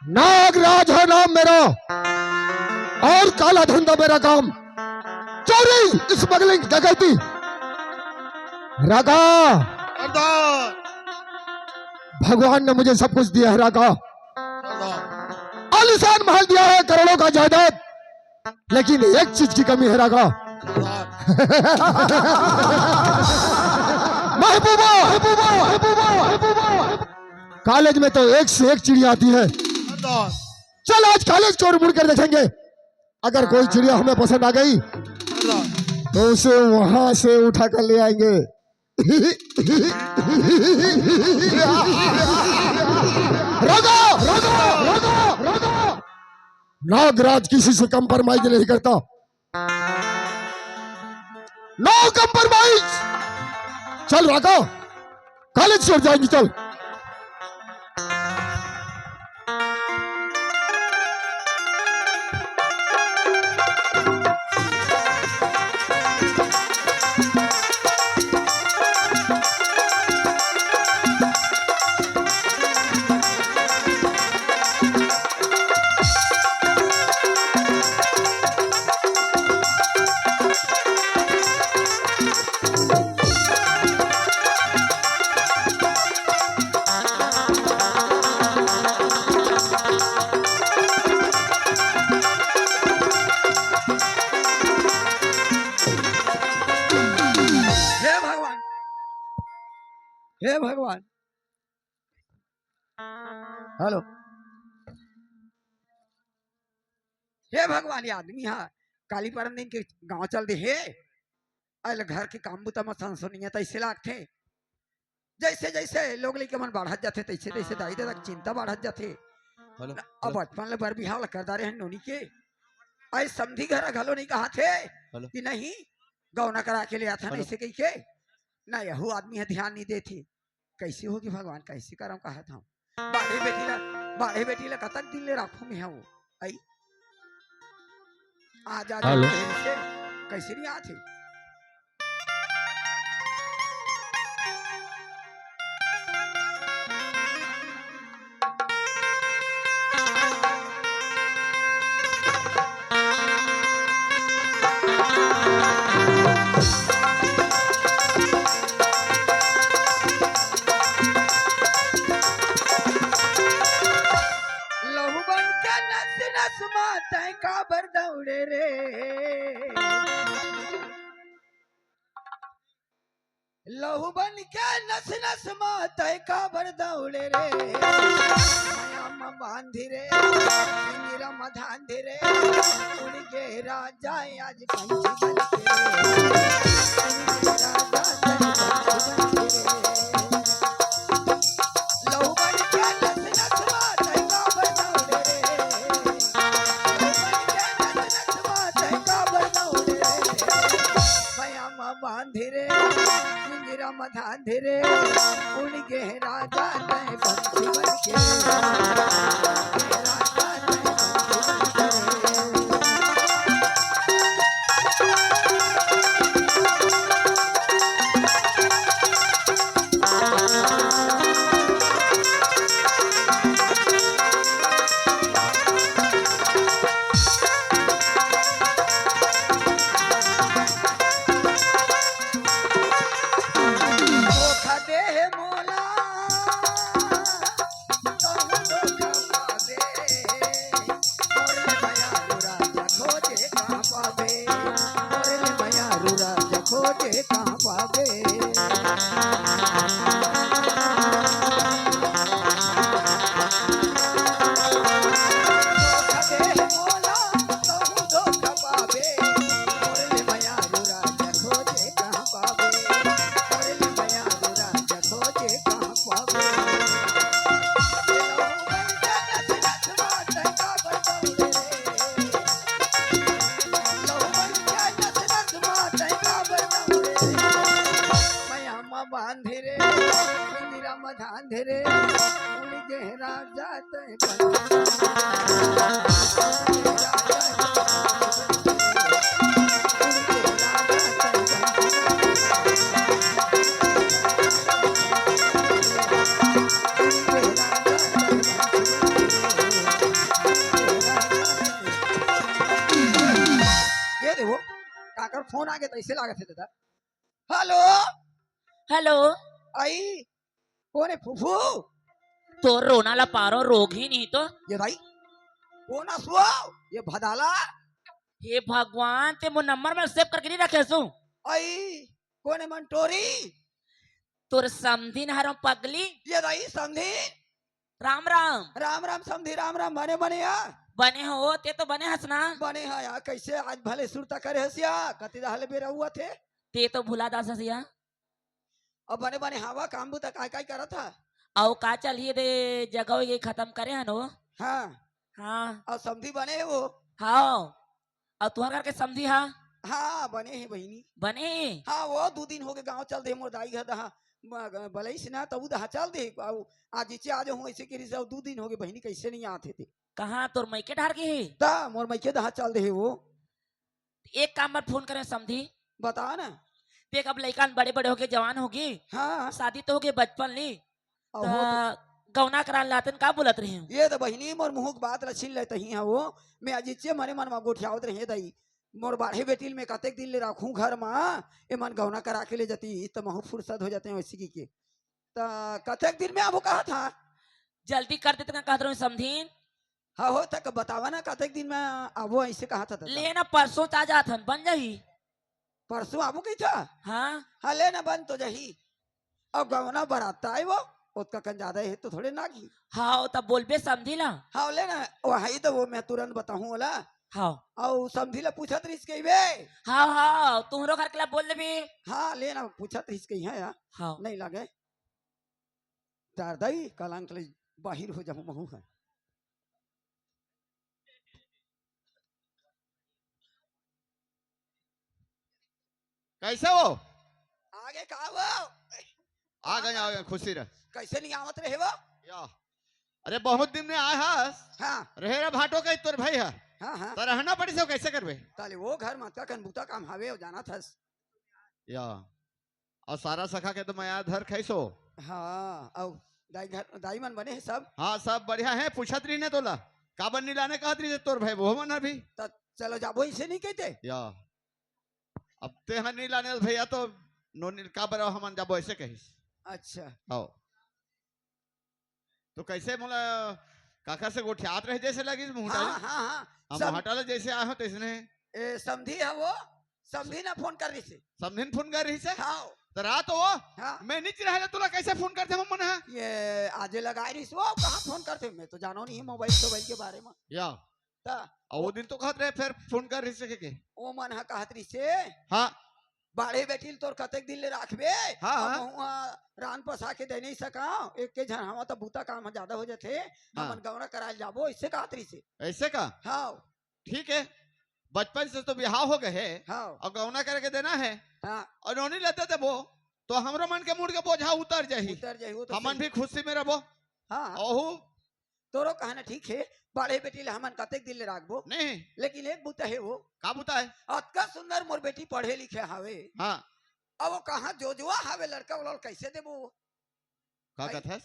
नागराज है नाम मेरा और काला धंधा मेरा काम, चोरी, स्मगलिंग, डकैती। रागा, भगवान ने मुझे सब कुछ दिया है रागा, आलीशान महल दिया है, करोड़ों का जायदाद, लेकिन एक चीज की कमी है रागा। महबूबा, महबूबा, महबूबा, महबूबा। कॉलेज में तो एक से एक चिड़िया आती है। चल आज कॉलेज को मुड़ कर देखेंगे, अगर कोई चिड़िया हमें पसंद आ गई तो उसे वहां से उठा कर ले आएंगे। रागा, रागा, रागा, रागा। नागराज किसी से कंप्रोमाइज नहीं करता, नो कंप्रोमाइज। चल रागा, कॉलेज छोड़ जाएंगे, चल। हे भगवान, हेलो, हे भगवान, ये आदमी यहाँ काली परम दिन के गांव चल दे हे, अल घर के काम बुता मत सुनिए तैसे लागते, जैसे जैसे लोग लेके मन बढ़त जाते तैसे तैसे दाई दादा चिंता बढ़त जाते। अब बचपन ले बर बिहाव ला करदा रहे नोनी के, आई समधी घर घलो नहीं कहा थे कि नहीं गौना करा के ले आता, ऐसे कही के ना यहू आदमी है ध्यान नहीं देती। कैसे होगी भगवान, कैसे करम कहा था। बाढ़े बेटी ला कतक दिन ले राखू में हूँ, आई आज कैसे नहीं आते। काबर दौड़े रे, लहू बन के नस नस माते काबर दौड़े रे, माया बांधी रे मेरा मधांधी रे, उड़ के राजा आज पंछी बन के बांधे मधांधे रे, उड़ के राजा तय पंछी बन के। बांधे रे मेरा मधांधे रे, उड़ के राजा तय फोन आ गया तो ऐसे लागत है दादा। Hello hello. आई कौन है फूफू? तो रोना ला पारो रोग ही नहीं तो। ये भाई कौन असुआ? ये भदाला हे भगवान ते मो नंबर में सेव करके नहीं रखे सु। आई कौन है मंटोरी? तोर समधिन हरो पगली। ये भाई समझी। राम राम। राम राम समझी राम राम बने बने यार। बने हो ते तो बने हसना। बने हाँ यार कैसे आज भले सुरता करे हसिया कति दहले बेरा हुआ थे। ते तो भुला दास हसिया। अब बने बने हवा काम बुता काय काय करा था। आओ का चलिए दे जगह ये खत्म करे हनो। हाँ हाँ और समझी बने वो। हाँ और तुम्हारा करके समझी हाँ। हाँ बने हैं बहनी। बने हाँ वो 2 दिन हो गए गांव चल दे मोर दाई घर दहा भले से ना तब दहा चल दे आज इचे आज हूँ ऐसे के रिश्ते 2 दिन हो गए बहनी कैसे नहीं आते थे। कहाँ तोर मैके ढार के है। ता मोर मैके दहा चल दे वो। एक काम मत फोन करे समझी। बता ना। देख अब लड़का बड़े बड़े होके जवान होगी। हाँ शादी तो होगी बचपन ली और हो गौना करा लातन का बोलत रही हूँ। ये तो बहनी मोर मुँह की बात रछीन लेते ही है वो। मैं आज इचे मने मन में गोठियावत रही दई मोर बाढ़े बेटिल में कतेक दिन ले रखूं घर में ए मन गौना करा के ले जाती तो महू फुर्सत हो जाते हैं वैसी की के तो कतेक दिन में आपको कहा था। जल्दी कर देते कहते रहो समझीन। हाँ हो तक बतावा ना कतेक दिन में आवो ऐसे कहा था। लेना परसों ताजा थन बन जाही। परसों आबू कही था। हाँ हाँ लेना बन तो जही और गौना बराता है वो उसका कन ज्यादा है तो थोड़े ना की। हाँ तब बोलबे समझी ला। हाँ लेना वही तो वो मैं तुरंत बताऊं वाला। हाँ और समझी ला पूछत रही के बे। हाँ हाँ तुम्हारो घर के लिए बोल देबी। हाँ लेना पूछत रही के है यार हाँ नहीं लगे तार दई कलंक ले बाहिर हो जाऊं महू है। कैसे हो? आगे कहा वो आ गए खुशी रह। कैसे नहीं आवत रहे वो। या अरे बहुत दिन में आए हस। हाँ रहेरा भाटो का तोर भाई है हाँ हाँ तो रहना पड़ी से कैसे करबे। ताले वो घर मत का कनबूता काम हवे हो जाना था। या और सारा सखा के तो मैं याद धर खैसो। हाँ और दाई घर दाई मन बने हैं सब। हाँ सब बढ़िया है पूछत रही ने तोला काबन नहीं लाने कहत रही तोर भाई वो मन अभी। तो चलो जाबो इसे नहीं कहते। या अब ते हन नहीं लाने भैया तो नो का बरा हमन जाबो ऐसे कहिस। अच्छा आओ तो कैसे मोला काका से गोठियात रहे जैसे लगी मुहटा हाँ हाँ हाँ हम सम, हटाले जैसे आए हो तैसने समझी है वो समझी ना फोन कर रही से। समझिन फोन कर रही से हाँ तो रात हो हाँ मैं नीचे रहे तुला कैसे फोन करते हम मन है। ये आज लगाई रही वो कहाँ फोन करते मैं तो जानो नहीं मोबाइल के बारे में। या ता और वो दिन तो कहत रहे फिर फोन कर रही से के वो मन है कहत रही से हाँ बाड़े बैठिल तोर कतेक दिन ले राखबे। हाँ, हाँ। हाँ रान पसा के दे नहीं सका एक के झन हवा तो बूता काम ज्यादा हो जाते हाँ। हमन गौना कराल जाबो इससे कहत रही से। ऐसे का हाँ ठीक है बचपन से तो बिहाव हो गए है हाँ और गौना करके देना है हाँ और नौनी लेते थे वो तो हमरो मन के मूड के बोझा उतर जाही उतर जाई वो तो हमन सही। भी खुशी में रहो। हाँ ओहू तोरो कहना ठीक है बड़े बेटी ले हमन कतेक दिन ले राखबो नहीं लेकिन एक बुता है वो का बुता है। अतका सुंदर मोर बेटी पढ़े लिखे हावे हाँ अब वो कहाँ जोजुआ हावे लड़का वाला कैसे देबो। का कहत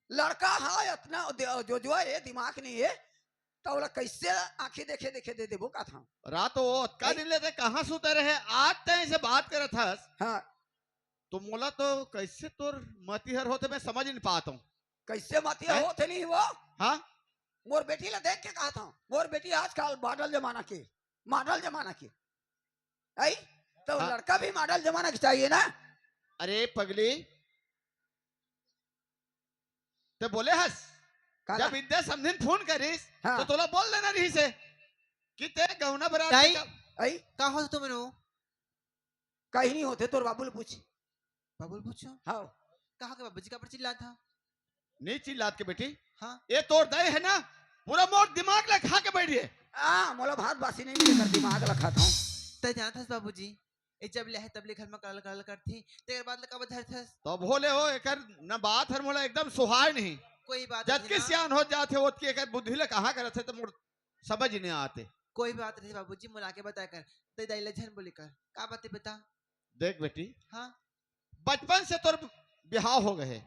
लड़का है इतना जोजुआ है दिमाग नहीं है तो वाला कैसे आंखें देखे देखे दे देबो का था। रात हो का दिन लेते कहाँ सुते रहे आज तय से बात करत हस हाँ तो मोला तो कैसे तोर मतिहर होते मैं समझ नहीं पाता हूँ। कैसे मातिया हैं? होते नहीं वो हाँ मोर बेटी ला देख के कहा था मोर बेटी आजकल मॉडल जमाना के आई तो हाँ। लड़का भी मॉडल जमाना के चाहिए ना। अरे पगली तो बोले हस काला? जब विद्या समझिन फोन करिस हाँ। तो तोला बोल देना रही से कि ते गौना बरात ताई? के आई का हो तुम नो कहीं नहीं होते तोर बाबू पूछ। बाबुल पूछो हाँ कहा के बाबूजी का पर चिल्ला था। नहीं चिल्लात के बेटी हाँ ये तोर दय है ना पूरा मोर दिमाग ला खा के बैठ गए। मोला भात बासी नहीं मिले कर दिमाग रखा था। तय जाना था बाबूजी ए जब ले है तब ले घर में कल कल करती तेरे बाद लगा बधर था तो भोले हो एकर न बात हर मोला एकदम सुहाय नहीं कोई बात जब नहीं के ना, सियान हो जाते हो कि एकर बुद्धि ले कहाँ करत है तो मोर समझ नहीं आते। कोई बात नहीं बाबूजी मुला के बता कर तय दाइला झन बोले कर का बात है बता। देख बेटी हाँ बचपन से तोर बिहाव हो गए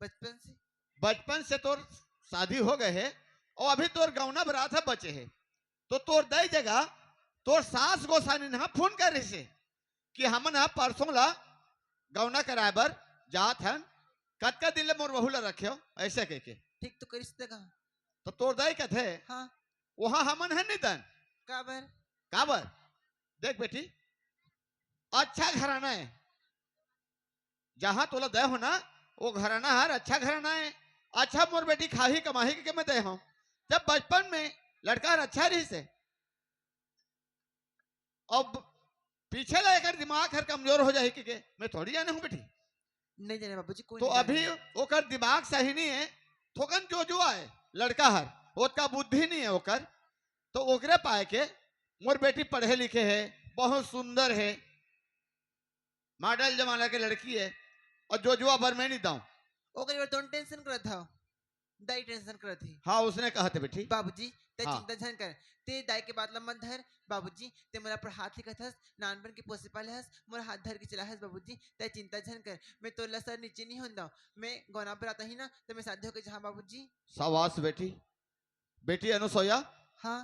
बचपन से तोर शादी हो गए है और अभी तोर गौना बरात है बचे है तो तोर दई जगह तो सास गोसानी ने फोन कर रही से कि हम ना परसों ला गौना कराए बर जात हन कतका दिन ले मोर बहू ला रखे ऐसे कह के ठीक तो करिस देगा। तो तोर दाई कथे हाँ वहां हमन है निधन काबर काबर देख बेटी अच्छा घराना है जहां तोला दे हो ना वो घराना हर अच्छा घराना है अच्छा मोर बेटी खाही कमाही के मैं दे हूं जब बचपन में लड़का हर अच्छा रही से अब पीछे लेकर दिमाग हर कमजोर हो जाए के मैं थोड़ी जाने हूं बेटी नहीं जाने बाबूजी कोई तो नहीं अभी जाने। ओकर दिमाग सही नहीं है थोकन जो जो आए लड़का हर ओका बुद्धि नहीं है ओकर तो ओकरे पाए के मोर बेटी पढ़े लिखे है बहुत सुंदर है मॉडल जमाना के लड़की है और जो जुआ भर मैं नहीं दाऊं ओकरे बार तो टेंशन करत था दाई टेंशन करत थी हाँ उसने कहा था बेटी बाबूजी ते हाँ। चिंता झन कर ते दाई के बात मत धर बाबूजी ते मोला पर हाथ लिखत हस नानपन के पोसे पाले हस मोर हाथ धर के चला हस बाबूजी ते चिंता झन कर मैं तोला सर नीचे नहीं होंदा मैं गौना पर आता ही ना तो मैं साध्य होके जहां बाबूजी सावास बेटी बेटी अनुसोया हाँ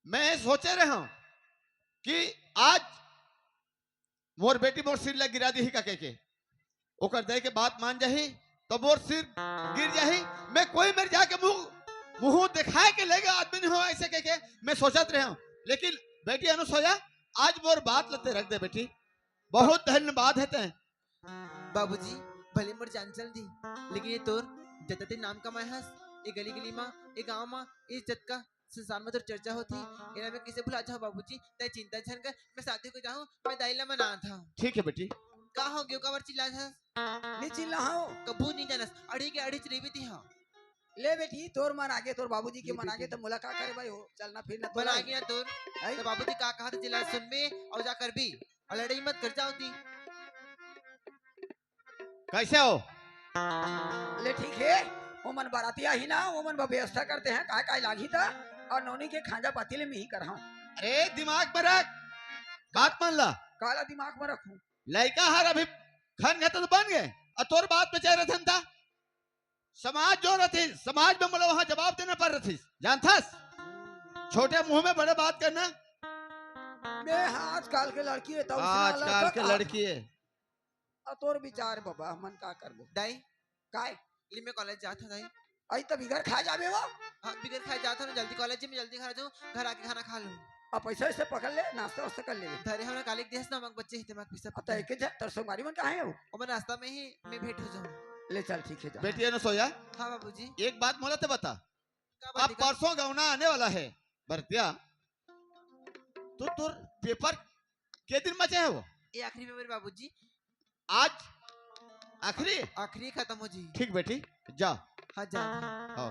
मैं सोचे रहा हूं कि आज मोर बेटी मोर सिर लग गिरा दी ही का के ओकर दे के बात मान जाही तो मोर सिर गिर जाही मैं कोई मेरे जाके मुंह दिखाए के लेगा आदमी नहीं हो ऐसे कह के मैं सोचत रहा हूं लेकिन बेटी अनुसोया आज मोर बात लते रख दे बेटी बहुत धन्यवाद है तें बाबूजी भले मोर जान चल दी लेकिन ये तोर जतते नाम कमाए हस ये गली गली माँ ये गांव माँ ये जत का संसार में तो चर्चा होती इन्हें मैं किसे भुला जाऊँ बाबूजी ते चिंता झन कर मैं साथी को जाऊँ मैं दाइला मना था ठीक है बेटी का हो गयो काबर चिल्ला था नीचे लहाओ कबू नहीं जानस अड़ी के अड़ी चली भी थी हाँ ले बेटी तोर मन आगे तोर बाबूजी के मन आगे तो मुलाकात करे भाई हो चलना फिरना तो बना गया तोर आई? तो बाबूजी का कहा था चिल्ला सुन में और जाकर भी और लड़ाई मत कर जाओ ती कैसे हो ले ठीक है वो मन बारातिया ही ना वो मन व्यवस्था करते हैं कहा का लागी था और नौनी के खांजा पाती ले मैं ही कर रहा हूँ अरे दिमाग में रख बात मान ला काला दिमाग में रखूं लड़का हर अभी खन गए तो बन गए और तोर बात पे चेहरे थन था समाज जो रही समाज में मतलब वहां जवाब देना पड़ रही जानथस छोटे मुंह में बड़े बात करना मैं आजकल के लड़की है तो आजकल के लड़की है और तोर विचार बाबा मन का करबो दाई काय ली मैं कॉलेज जाता दाई आई तो बिगर खा जाबे वो हाँ बिगर खाए जाता हूँ जल्दी कॉलेज में जल्दी खा जाऊँ घर आके खाना खा लूँ अब पैसा से पकड़ ले नाश्ता वास्ता कर ले धरे हम कालिक देश ना मग बच्चे ही दिमाग पिसा अब तो एक तर सोमवारी मन कहाँ है वो और मैं रास्ता में ही मैं भेंट हो जाऊँ ले चल ठीक है जा बेटी अनुसोया हाँ बाबूजी एक बात मोला ते बता का अब बात दिखा? परसों गौना आने वाला है भरतिया तो तुर पेपर के दिन बचे है वो ये आखिरी में मेरे बाबूजी आज आखिरी आखिरी खत्म हो जी ठीक बेटी जा हाँ जा हाँ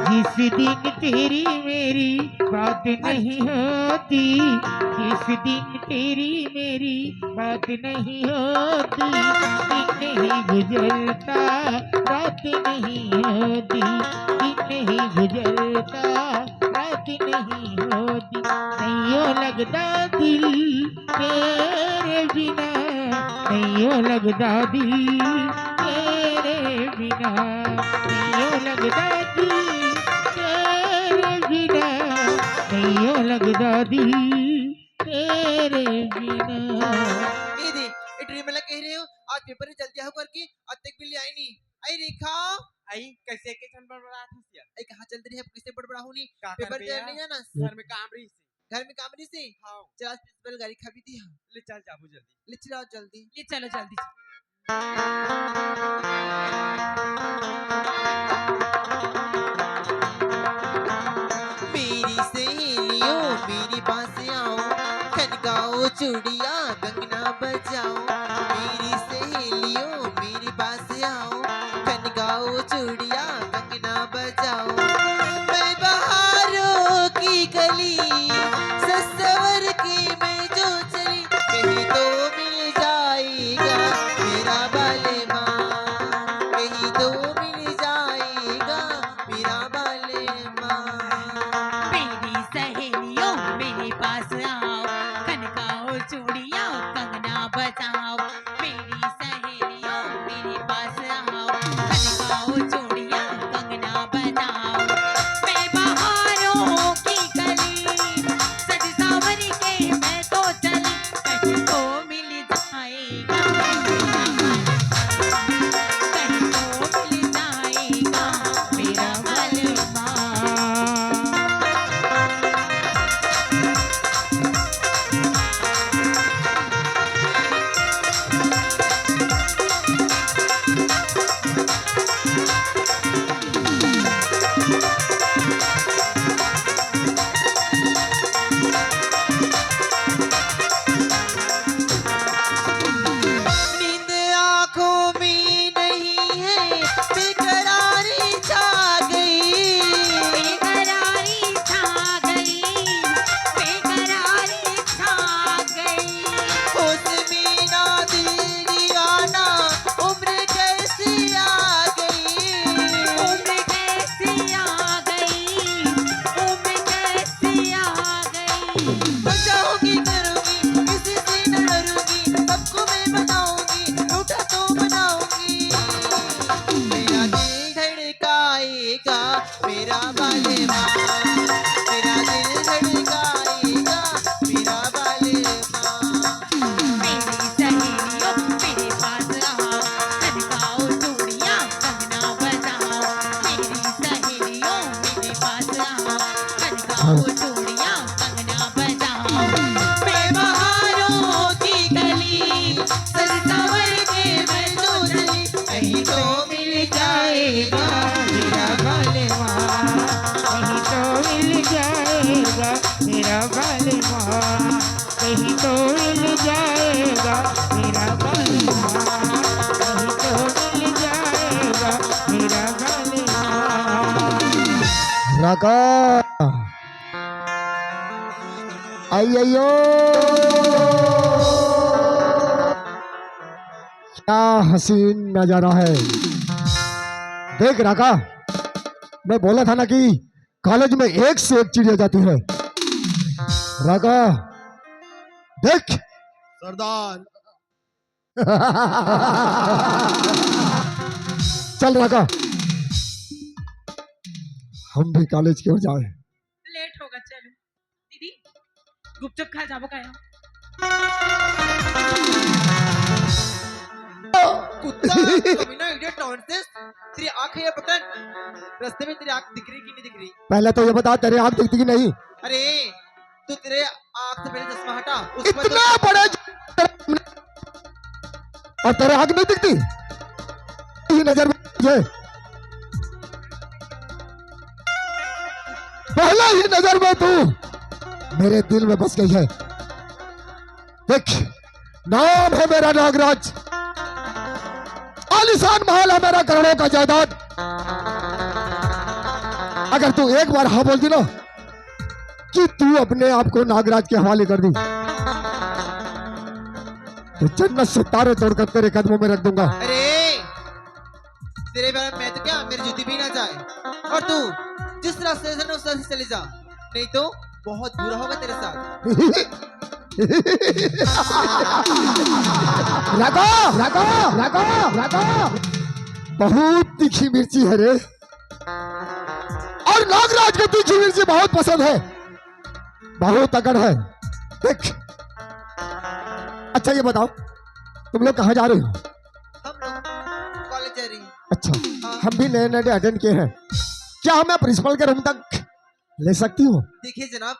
जिस दिन तेरी मेरी बात नहीं होती जिस दिन तेरी मेरी बात नहीं होती दिन नहीं गुजरता रात नहीं होती दिन नहीं गुजरता रात नहीं होती नहीं हो लगता दिल तेरे बिना नहीं हो लगता दिल तेरे बिना नहीं हो लगता दिल बिना नहीं हो लगता दिल तेरे बिना ये दे ये ड्रीम वाला कह रहे हो आज पेपर में जल्दी आओ करके आज तक बिल्ली आई नहीं आई रेखा आई कैसे के छन बड़बड़ा थी यार आई कहाँ चल रही है किससे बड़बड़ा हूँ नहीं का पेपर कर दे बिया? नहीं जाना घर में काम रही से घर में काम नहीं से हाँ चला प्रिंसिपल गाड़ी खा भी दी हाँ ले चल जाबू जल्दी ले चलाओ जल्दी ले चलो जल्दी मेरी सहेलियों मेरी पास आओ खनगाओ चूड़िया कंगना बजाओ मेरी सहेलियों मेरी पास आओ खनगाओ चूड़िया कंगना बजाओ मैं बहारों की गली ससवर की मैं जो चली कहीं तो मिल जाएगा मेरा बाले माँ कहीं तो मिल जाएगा मेरा बाले माँ मेरी सहेलियों धड़काएगा मेरा बालेमा, मेरा दिल धड़काएगा मेरा बालेमा। मेरी सहेलियों मेरे पास रहा, खनकाओ चूड़ियां कंगना बजाओ। मेरी सहेलियों मेरे पास रहा, खनकाओ चूड़ियां कंगना बजाओ। मैं बहारों की गली सज संवर के मैं तो चली, कहीं तो मिल जाएगा मेरा बालेमा, कहीं तो मिल जाएगा मेरा बालेमा, कहीं तो मिल जाएगा मेरा बालेमा, कहीं तो मिल जाएगा मेरा बालेमा। राका अयो क्या हसीन नजारा है। देख राका, मैं बोला था ना कि कॉलेज में एक से एक चिड़िया जाती है। राका देख सरदार चल राका, हम भी कॉलेज की ओर जाए। लेट होगा, चलो दीदी गुपचुप खा जाबो का कुत्ता कमीना इडियट नॉनसेंस। तेरी आंख है या बटन? रास्ते में तेरी आंख दिख रही कि नहीं दिख रही? पहले तो ये बता, तेरे आँख दिखती कि नहीं? अरे तू तेरे आंख से पहले चश्मा हटा, उस पर इतना बड़ा और तेरे आँख नहीं दिखती? ये नजर में ये पहला ही नजर में तू मेरे दिल में बस गई है। देख, नाम है मेरा नागराज, आलीशान महल है मेरा, करोड़ों का जायदाद। अगर तू एक बार हाँ बोल दी ना कि तू अपने आप को नागराज के हवाले कर दी, तो जन्नत से तारे तोड़कर तेरे कदमों में रख दूंगा। अरे तेरे बारे में मैं तो क्या, मेरी जूती भी ना जाए। और तू जिस रास्ते से ना उस रास्ते से चले जा, नहीं तो बहुत बुरा होगा तेरे साथ। लगा लगा लगा लगा, बहुत तीखी मिर्ची है रे, और नागराज को तीखी मिर्ची बहुत पसंद है, बहुत तगड़ है। देख, अच्छा ये बताओ, तुम लोग कहाँ जा रहे हो? हम लोग कॉलेज जा रही हैं। अच्छा, हम भी नए नए अटेंड किए हैं, क्या हमें प्रिंसिपल के रूम तक ले सकती हो? देखिए जनाब,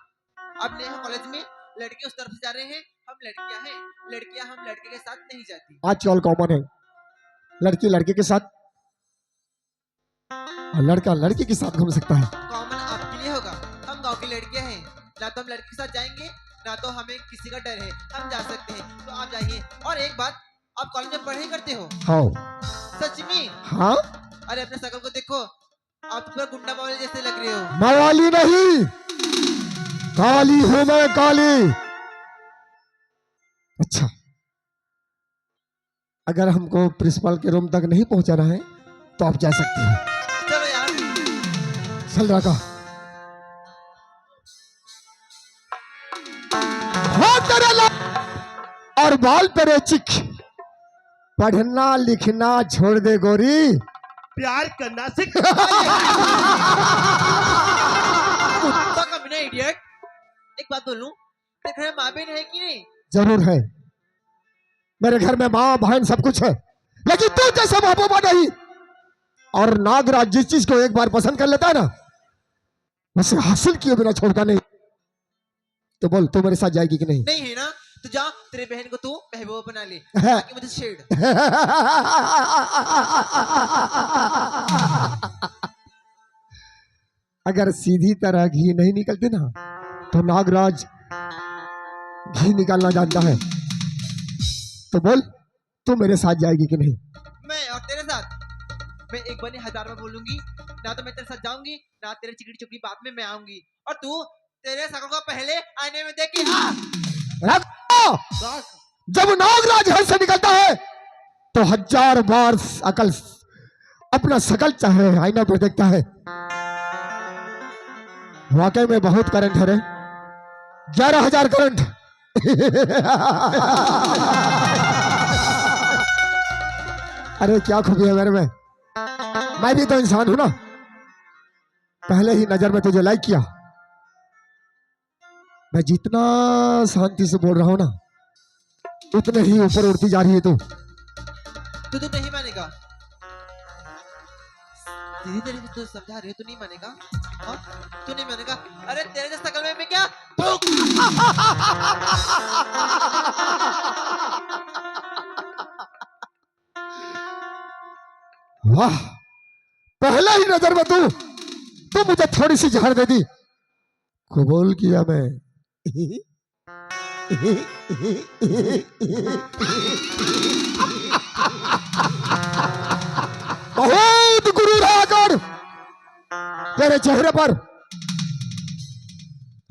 अब नए कॉलेज में लड़के उस तरफ से जा रहे हैं, हम लड़कियां हैं, लड़कियां हम लड़के के साथ नहीं जाती। आजकल कॉमन है, लड़की लड़के के साथ और लड़का लड़की के साथ घूम सकता है। कॉमन आपके लिए होगा, हम गांव की लड़कियां हैं, ना तो हम लड़के के साथ जाएंगे ना तो हमें किसी का डर है, हम जा सकते हैं, तो आप जाइए। और एक बात, आप कॉलेज में पढ़ाई करते हो? हाँ सच में? हाँ, अरे अपने शकल को देखो, आप पूरा गुंडा बावली जैसे लग रहे हो। मवाली नहीं, काली हूं मैं, काली। अच्छा, अगर हमको प्रिंसिपल के रूम तक नहीं पहुंचाना है तो आप जा सकते हो। चलो यार, चल राका। हाँ तेरे लाल और बाल तेरे चिक, पढ़ना लिखना छोड़ दे गोरी, प्यार करना सीख। कुत्ता कमीना इडियट। एक बात बोलूं, तेरे घर में माँ बहन है कि नहीं? जरूर है, मेरे घर में माँ बहन सब कुछ है, लेकिन तू जैसा महबूबा नहीं। और नागराज जिस चीज को एक बार पसंद कर लेता है ना, उसे हासिल किए बिना छोड़ता नहीं। तो बोल, तू मेरे साथ जाएगी कि नहीं? नहीं है ना, तो जा तेरे बहन को तू महबूबा बना ले, है। बाकी मुझे शेड। अगर सीधी तरह घी नहीं निकलती ना, तो नागराज घी निकालना जानता है। तो बोल, तू मेरे साथ जाएगी कि नहीं? मैं और तेरे साथ, मैं एक बार नहीं 1000 बार बोलूंगी, ना तो मैं तेरे साथ जाऊंगी, ना तेरे चिकनी चुपड़ी बात में मैं आऊंगी। और तू तेरे शकल को पहले आईने में देख के रखो! जब नागराज घर से निकलता है तो 1000 बार अकल अपना शकल चाहे आईना पर देखता है। वाकई में बहुत करंट है रे, 11,000 करंट। अरे क्या खूबी है मेरे में, मैं भी तो इंसान हूं ना, पहले ही नजर में तुझे लाइक किया। मैं जितना शांति से बोल रहा हूं ना, उतने ही ऊपर उड़ती जा रही है तू। तू नहीं मानेगा दीदी, तेरे को तू समझा रही हो, तू नहीं मानेगा। हाँ तू नहीं मानेगा। अरे तेरे जैसा कल में क्या वाह, पहले ही नजर में तू मुझे थोड़ी सी जहर दे दी। कबूल किया मैं। बहुत गुरूर है आकर तेरे चेहरे पर।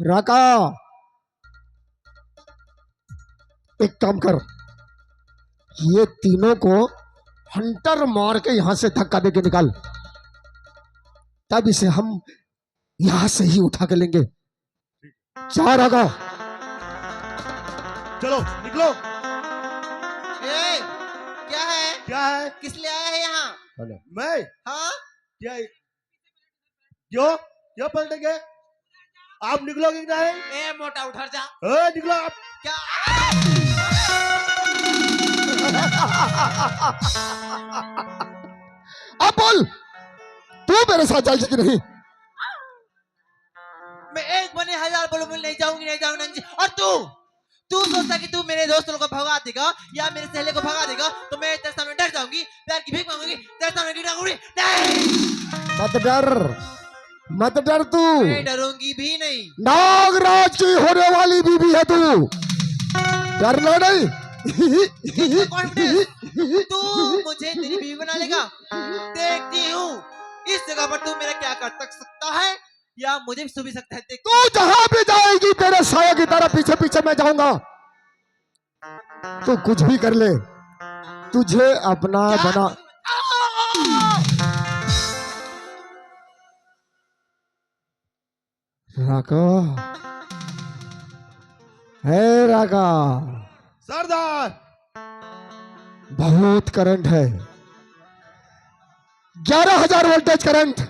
राका, एक काम कर, ये तीनों को हंटर मार के यहां से धक्का देके निकाल, तब इसे हम यहां से ही उठा के लेंगे। जा राका, चलो निकलो। ए, क्या है? क्या है? किस लिए आया है यहाँ? मैं? हाँ क्या क्यों क्यों पलटेंगे? आप निकलोगे कि नहीं? ए मोटा उधर जा। निकलो आप। क्या? अब बोल, तू मेरे साथ जाएगी कि नहीं? मैं एक बने हजार बोलो, मैं नहीं जाऊंगी, नहीं जाऊंगी। और तू सोचता कि तू मेरे दोस्तों को भगा देगा या मेरे सहेले को भगा देगा तो मैं तेरे सामने डर जाऊंगी, प्यार की भीख मांगूंगी, तेरे सामने गिर जाऊंगी? नहीं, मत डर तू। मैं डरूंगी भी नहीं। नागराज की होने वाली बीबी है तू, डरना नहीं। कॉन्फिडेंस, तू मुझे तेरी बीवी बना लेगा। देखती हूँ इस जगह पर तू मेरा क्या कर सकता है या मुझे भी सुबह सकता है। देख तू जहां भी जाएगी तेरे साया की तरह पीछे पीछे मैं जाऊंगा। तू कुछ भी कर ले, तुझे अपना बना। राका, है राका, सरदार, बहुत करंट है, 11,000 वोल्टेज करंट।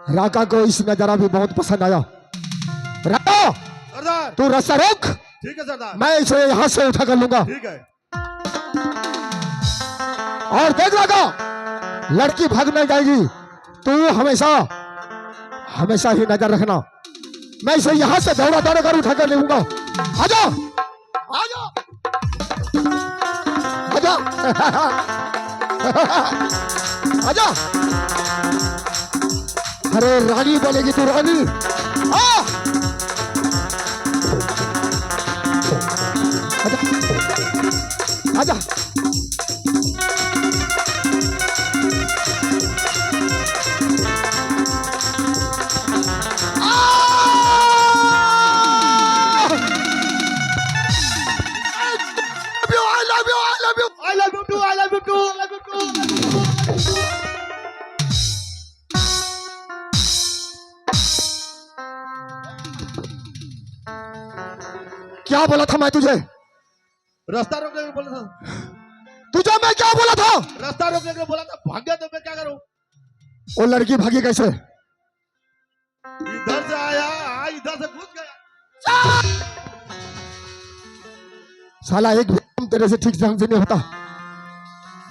राका को इस नजारा भी बहुत पसंद आया। राका, सरदार। तू रास्ता रोक, ठीक है सरदार। मैं इसे यहां से उठा कर लूंगा। ठीक है। और देख राका, लड़की भाग नहीं जाएगी, तू हमेशा ही नजर रखना। मैं इसे यहां से दौड़ा दौड़ा कर उठा कर लूंगा। आजा, आजा, आजा, आजा। अरे रानी बोलेगी तू, रानी। आजा, आजा। क्या बोला था मैं तुझे? रास्ता रोकने को बोला था। तुझे मैं क्या बोला था? रास्ता रोकने को बोला था, भाग गया तो मैं क्या करूं? वो लड़की भागी कैसे? इधर से आया, इधर से घुस गया। साला एक भी काम तेरे से ठीक ढंग से नहीं होता।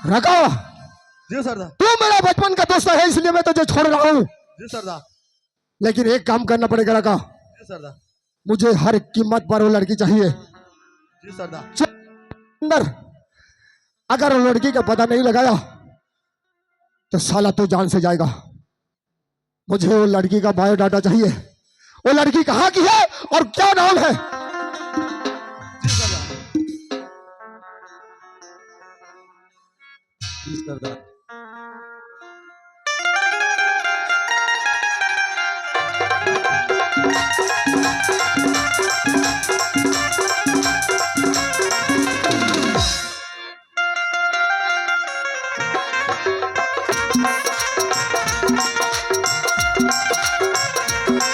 राका, जी सरदार। तू मेरा बचपन का दोस्त है, इसलिए मैं तुझे छोड़ रहा हूँ। जी सरदार। लेकिन एक काम करना पड़ेगा राका, जी सरदार। मुझे हर कीमत पर वो लड़की चाहिए। जी सरदार। अंदर अगर वो लड़की का पता नहीं लगाया तो साला तू जान से जाएगा। मुझे वो लड़की का बायोडाटा चाहिए। वो लड़की कहाँ की है और क्या नाम है? जी सरदार। जी सरदार।